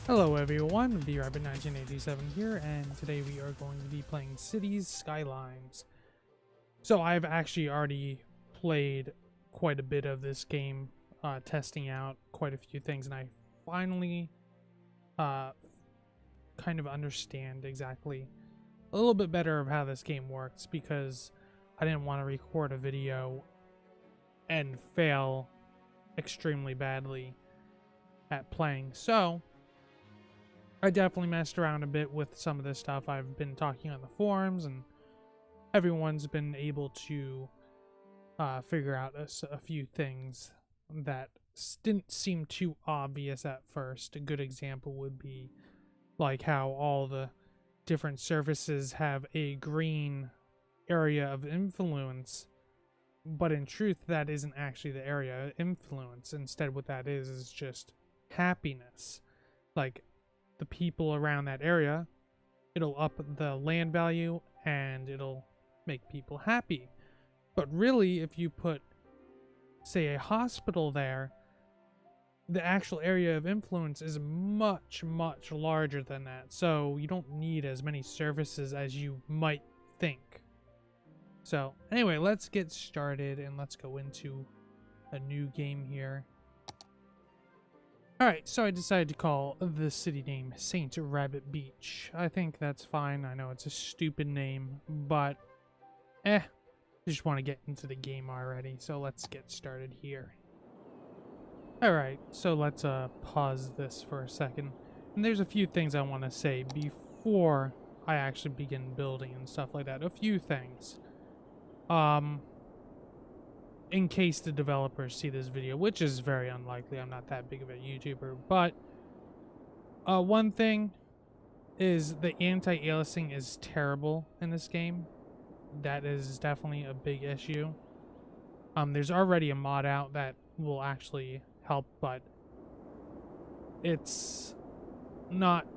Hello everyone, Brabbit 1987 here, and today we are going to be playing Cities Skylines. So I've actually already played quite a bit of this game, testing out quite a few things, and I finally uh, kind of understand exactly a little bit better of how this game works, because I didn't want to record a video and fail extremely badly at playing. So I definitely messed around a bit with some of this stuff. I've been talking on the forums, and everyone's been able to figure out a few things that didn't seem too obvious at first. A good example would be like how all the different surfaces have a green area of influence, but in truth that isn't actually the area of influence. Instead, what that is just happiness. Like, the people around that area, it'll up the land value and it'll make people happy. But really, if you put, say, a hospital there, the actual area of influence is much, much larger than that. So you don't need as many services as you might think. So anyway, let's get started and let's go into a new game here. Alright, so I decided to call the city name St. Rabbit Beach. I think that's fine. I know it's a stupid name, but I just want to get into the game already, so let's get started here. Alright, so let's pause this for a second. And there's a few things I want to say before I actually begin building and stuff like that. A few things. In case the developers see this video, which is very unlikely. I'm not that big of a YouTuber, but one thing is the anti-aliasing is terrible in this game. That is definitely a big issue. There's already a mod out that will actually help, but it's not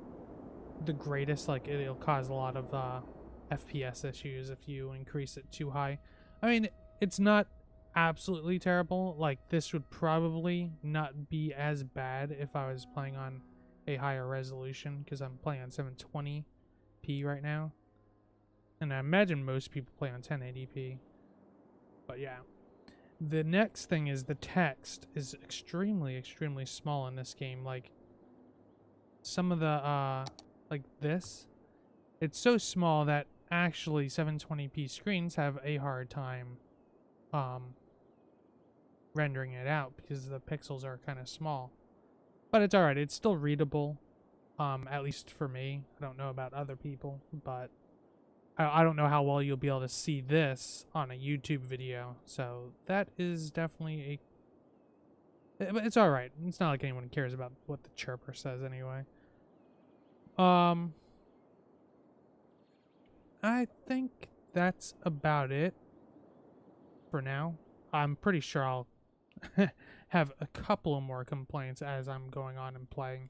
the greatest. Like, it'll cause a lot of FPS issues if you increase it too high. I mean, it's not absolutely terrible. Like, this would probably not be as bad if I was playing on a higher resolution, because I'm playing on 720p right now, and I imagine most people play on 1080p. But yeah, the next thing is the text is extremely small in this game. Like, some of the like this, it's so small that actually 720p screens have a hard time rendering it out because the pixels are kind of small. But it's alright, it's still readable, at least for me. I don't know about other people, but I don't know how well you'll be able to see this on a YouTube video, so that is definitely but it's alright. It's not like anyone cares about what the chirper says anyway. I think that's about it for now. I'm pretty sure I'll have a couple of more complaints as I'm going on and playing.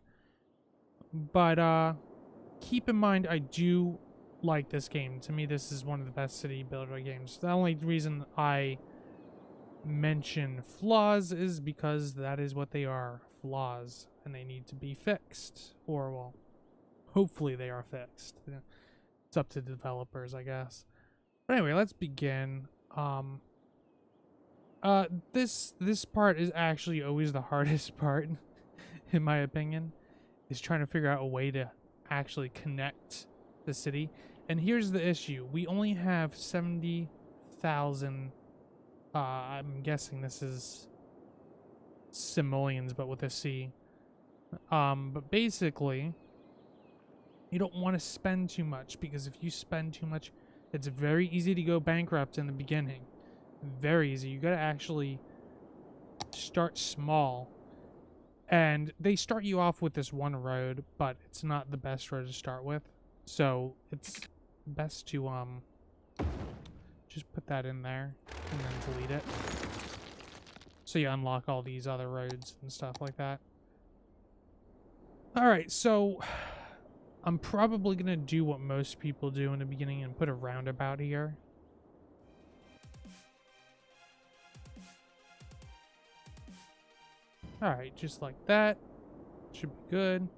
But keep in mind, I do like this game. To me, this is one of the best city builder games. The only reason I mention flaws is because that is what they are, flaws, and they need to be fixed. Or, well, hopefully they are fixed. It's up to developers, I guess. But anyway, let's begin. This part is actually always the hardest part, in my opinion, is trying to figure out a way to actually connect the city. And here's the issue: we only have 70,000. I'm guessing this is simoleons, but with a C. But basically, you don't want to spend too much, because if you spend too much, it's very easy to go bankrupt in the beginning. Very easy. You gotta actually start small. And they start you off with this one road, but it's not the best road to start with. So it's best to just put that in there and then delete it. So you unlock all these other roads and stuff like that. Alright, so I'm probably gonna do what most people do in the beginning and put a roundabout here. Alright, just like that. Should be good.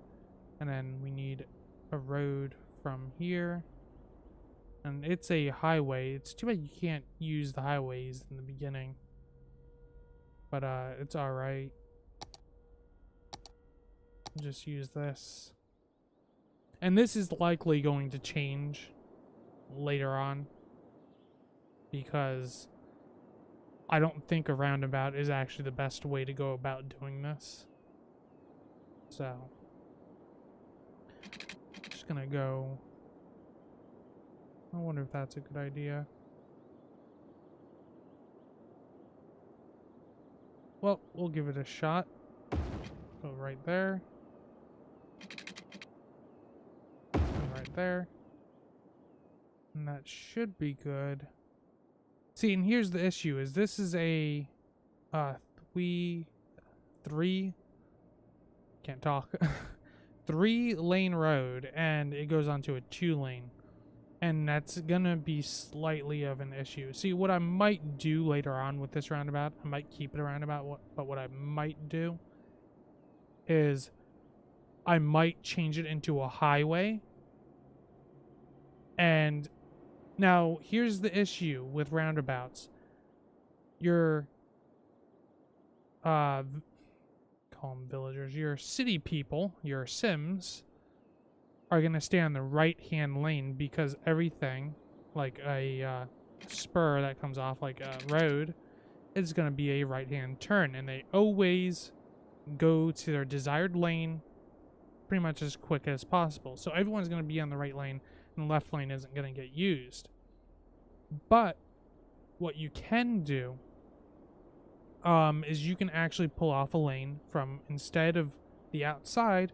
And then we need a road from here. And it's a highway. It's too bad you can't use the highways in the beginning. But it's alright. Just use this. And this is likely going to change later on, because I don't think a roundabout is actually the best way to go about doing this. So, just gonna go. I wonder if that's a good idea. Well, we'll give it a shot. Go right there. And right there. And that should be good. See, and here's the issue, is this is a can't talk. 3-lane road, and it goes onto a 2-lane. And that's gonna be slightly of an issue. See, what I might do later on with this roundabout, I might keep it a roundabout, but what I might do is I might change it into a highway. And now, here's the issue with roundabouts. Your, call them villagers, your city people, your Sims, are going to stay on the right-hand lane because everything, like a spur that comes off like a road, is going to be a right-hand turn. And they always go to their desired lane pretty much as quick as possible. So everyone's going to be on the right lane, and the left lane isn't going to get used. But what you can do is you can actually pull off a lane from, instead of the outside,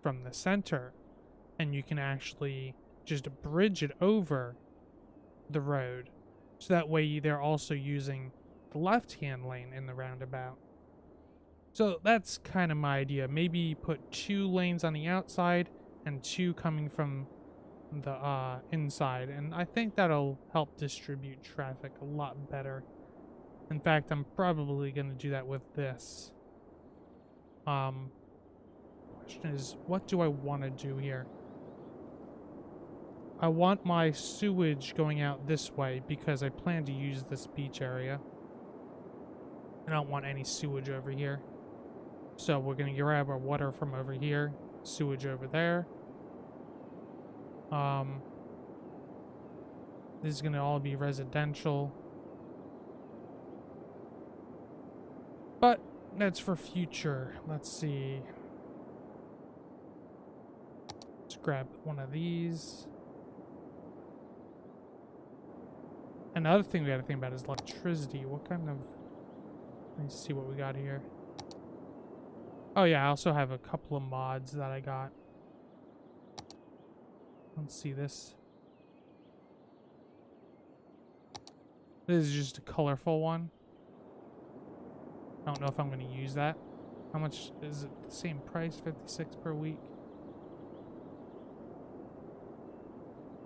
from the center. And you can actually just bridge it over the road. So that way they're also using the left-hand lane in the roundabout. So that's kind of my idea. Maybe put 2 lanes on the outside and 2 coming from the inside. And I think that'll help distribute traffic a lot better. In fact, I'm probably going to do that with this. Question is, what do I want to do here? I want my sewage going out this way because I plan to use this beach area. I don't want any sewage over here. So we're going to grab our water from over here, sewage over there. This is going to all be residential. But that's for future. Let's see. Let's grab one of these. Another thing we gotta think about is electricity. What kind of... Let me see what we got here. Oh yeah, I also have a couple of mods that I got. Let's see this. This is just a colorful one. I don't know if I'm going to use that. How much is it? The same price, 56 per week.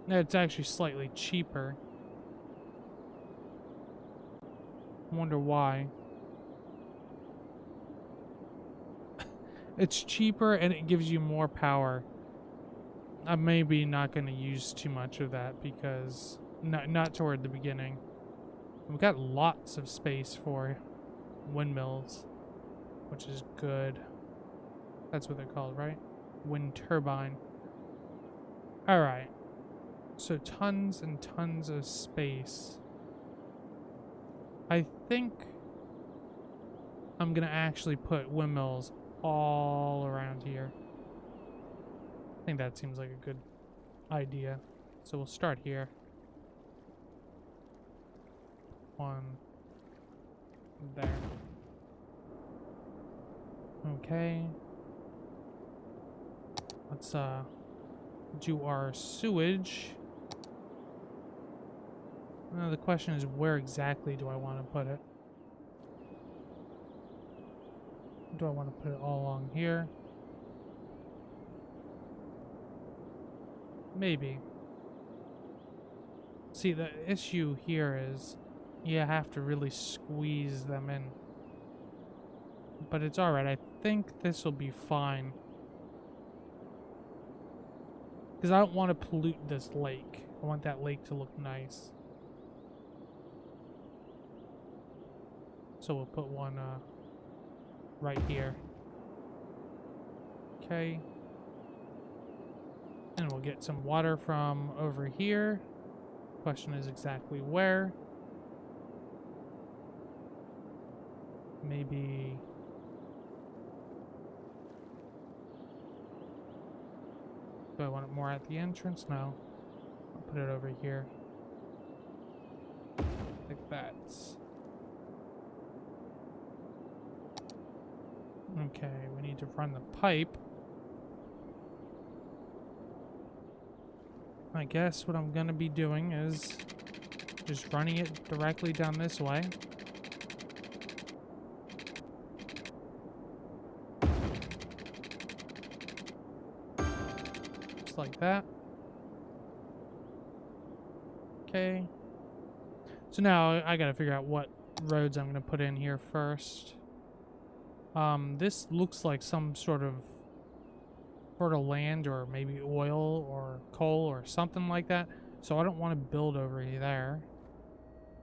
No, it's actually slightly cheaper. I wonder why. It's cheaper and it gives you more power. I'm maybe not going to use too much of that because not toward the beginning. We've got lots of space for windmills, which is good. That's what they're called, right? Wind turbine. Alright. So tons and tons of space. I think I'm gonna actually put windmills all around here. I think that seems like a good idea. So we'll start here. One there. Okay. Let's do our sewage. Now the question is, where exactly do I want to put it? Do I want to put it all along here? Maybe. See, the issue here is you have to really squeeze them in. But it's alright. I think this will be fine. Because I don't want to pollute this lake. I want that lake to look nice. So we'll put one right here. Okay. And we'll get some water from over here. Question is exactly where. Maybe... Do I want it more at the entrance? No. I'll put it over here. Like that. Okay, we need to run the pipe. I guess what I'm gonna be doing is just running it directly down this way. Just like that. Okay. So now I gotta figure out what roads I'm gonna put in here first. This looks like some sort of fertile land, or maybe oil or coal or something like that. So I don't want to build over there.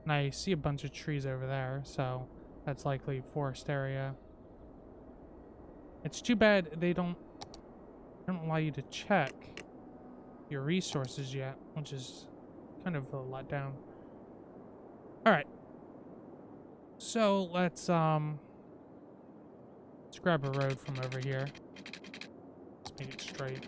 And I see a bunch of trees over there, so that's likely forest area. It's too bad they don't allow you to check your resources yet, which is kind of a letdown. Alright. So let's grab a road from over here. Let's make it straight.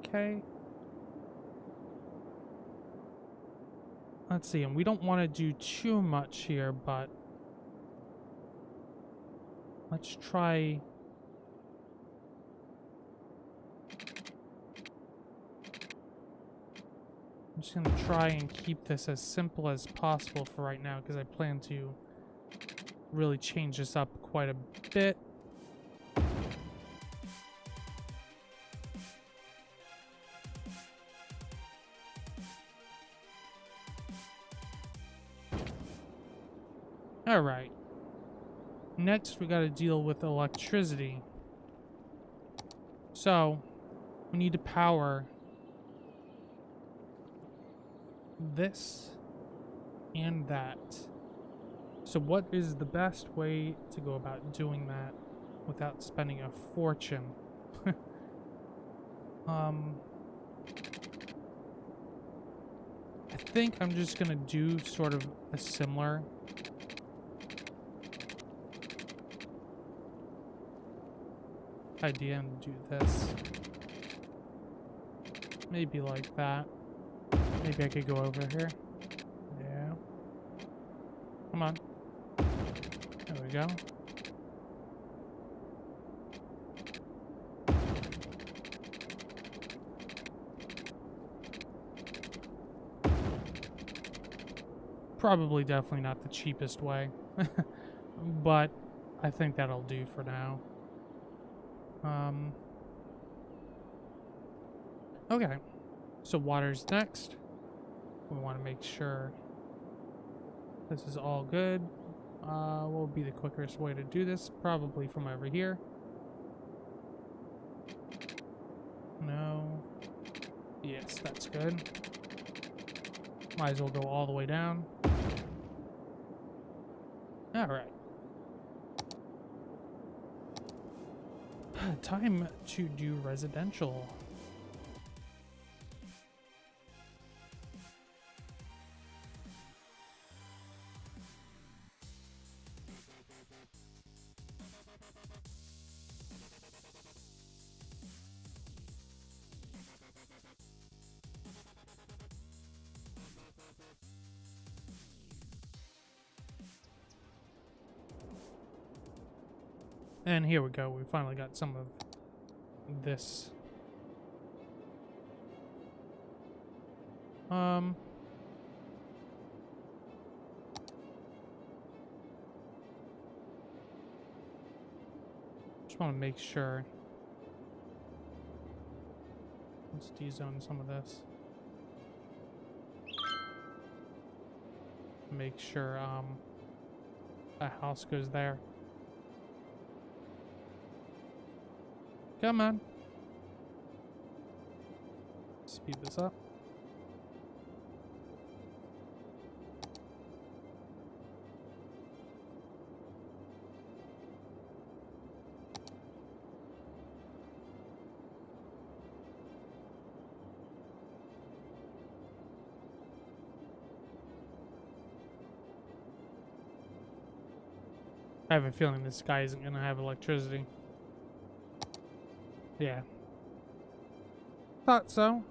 Okay. Let's see, and we don't want to do too much here, but let's try... I'm just going to try and keep this as simple as possible for right now, because I plan to really change this up quite a bit. Alright. Next, we got to deal with electricity. So, we need to power this and that. So what is the best way to go about doing that without spending a fortune? I think I'm just gonna do sort of a similar idea and do this. Maybe like that. Maybe I could go over here. Yeah. Come on. There we go. Probably definitely not the cheapest way. But I think that'll do for now. Okay. So water's next. We want to make sure this is all good. What will be the quickest way to do this? Probably from over here. No. Yes, that's good. Might as well go all the way down. Alright. Time to do residential. And here we go. We finally got some of this. Just want to make sure. Let's de-zone some of this. Make sure a house goes there. Come on. Speed this up. I have a feeling this guy isn't going to have electricity. Yeah. Thought so.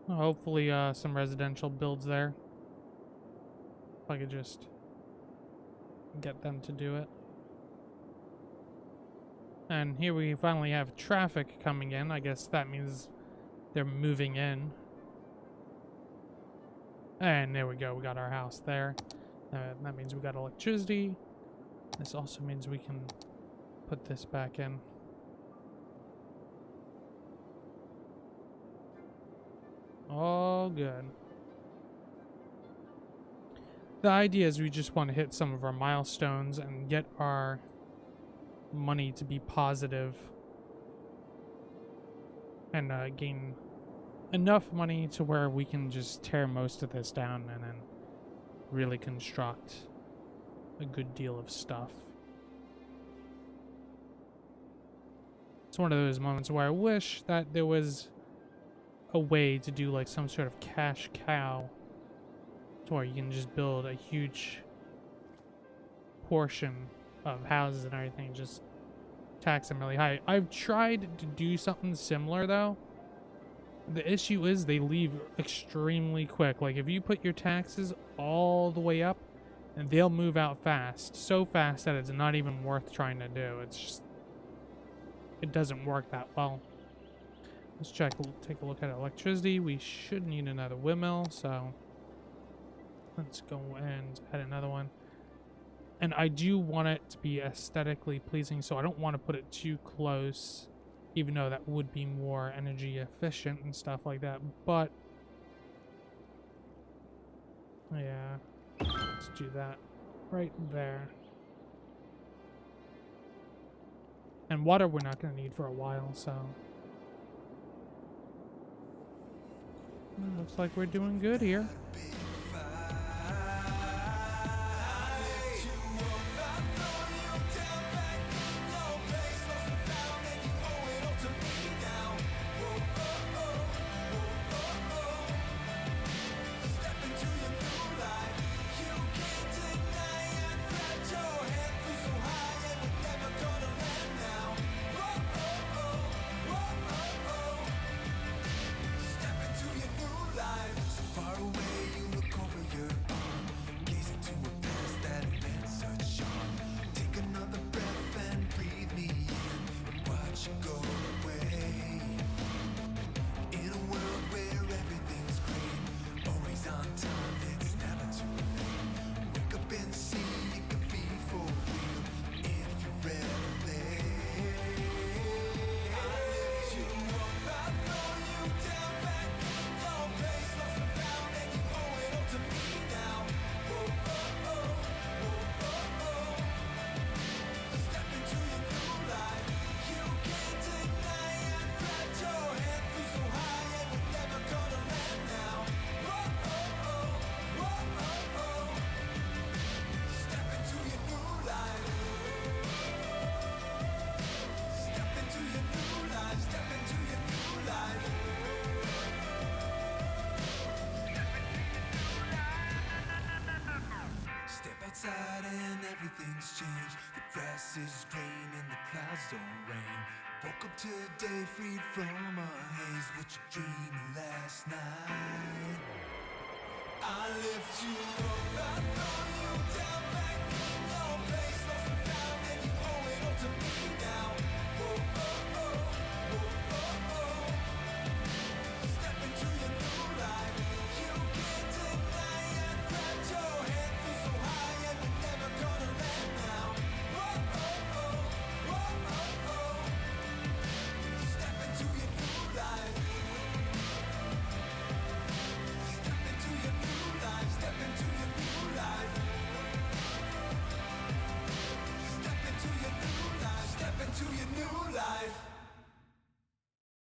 Well, hopefully some residential builds there. If I could just get them to do it. And here we finally have traffic coming in. I guess that means they're moving in. And there we go. We got our house there. That means we got electricity. This also means we can put this back in. All good. The idea is we just want to hit some of our milestones and get our money to be positive and gain enough money to where we can just tear most of this down and then really construct a good deal of stuff. It's one of those moments where I wish that there was a way to do like some sort of cash cow to where you can just build a huge portion of houses and everything, just tax them really high. I've tried to do something similar though. The issue is they leave extremely quick. Like if you put your taxes all the way up, and they'll move out fast, so fast that it's not even worth trying to do. It's just, it doesn't work that well. Let's take a look at electricity. We should need another windmill, so let's go and add another one. And I do want it to be aesthetically pleasing, so I don't want to put it too close, even though that would be more energy efficient and stuff like that. But yeah, let's do that right there. And water we're not going to need for a while, so looks like we're doing good here. And everything's changed. The grass is green and the clouds don't rain. Woke up today freed from a haze. What you dreamed last night? I lift you up, I throw you down back.